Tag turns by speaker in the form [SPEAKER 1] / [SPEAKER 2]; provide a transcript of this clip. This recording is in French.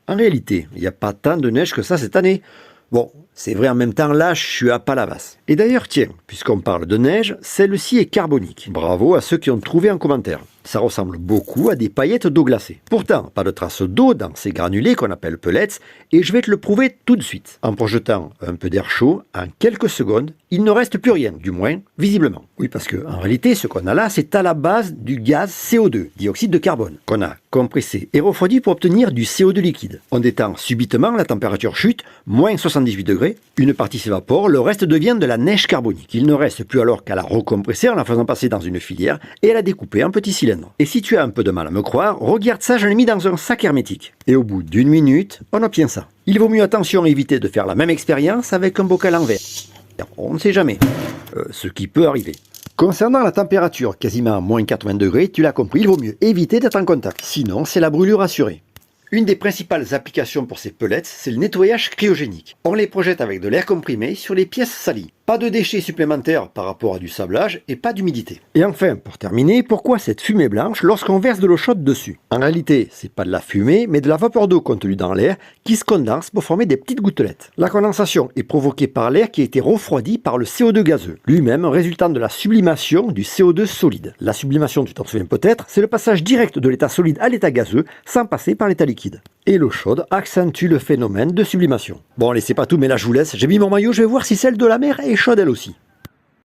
[SPEAKER 1] En réalité, il n'y a pas tant de neige que ça cette année. Bon, c'est vrai en même temps, là, je suis à Palavas. Et d'ailleurs, tiens, puisqu'on parle de neige, celle-ci est carbonique. Bravo à ceux qui ont trouvé en commentaire. Ça ressemble beaucoup à des paillettes d'eau glacée. Pourtant, pas de traces d'eau dans ces granulés qu'on appelle pellets, et je vais te le prouver tout de suite. En projetant un peu d'air chaud, en quelques secondes, il ne reste plus rien, du moins visiblement. Oui, parce que en réalité, ce qu'on a là, c'est à la base du gaz CO2, dioxyde de carbone, qu'on a compressé et refroidi pour obtenir du CO2 liquide. On détend subitement, la température chute, moins 78 degrés, une partie s'évapore, le reste devient de la neige carbonique. Il ne reste plus alors qu'à la recompresser en la faisant passer dans une filière et à la découper en petits cylindres. Et si tu as un peu de mal à me croire, regarde ça, je l'ai mis dans un sac hermétique. Et au bout d'une minute, on obtient ça. Il vaut mieux attention éviter de faire la même expérience avec un bocal en verre. On ne sait jamais, ce qui peut arriver. Concernant la température, quasiment à moins 80 degrés, tu l'as compris, il vaut mieux éviter d'être en contact. Sinon, c'est la brûlure assurée. Une des principales applications pour ces pellets, c'est le nettoyage cryogénique. On les projette avec de l'air comprimé sur les pièces salies. Pas de déchets supplémentaires par rapport à du sablage et pas d'humidité. Et enfin, pour terminer, pourquoi cette fumée blanche lorsqu'on verse de l'eau chaude dessus? En réalité, c'est pas de la fumée, mais de la vapeur d'eau contenue dans l'air qui se condense pour former des petites gouttelettes. La condensation est provoquée par l'air qui a été refroidi par le CO2 gazeux, lui-même résultant de la sublimation du CO2 solide. La sublimation, tu t'en souviens peut-être, c'est le passage direct de l'état solide à l'état gazeux sans passer par l'état liquide. Et l'eau chaude accentue le phénomène de sublimation. Bon, allez, c'est pas tout, mais là je vous laisse. J'ai mis mon maillot, je vais voir si celle de la mer est chaude elle aussi.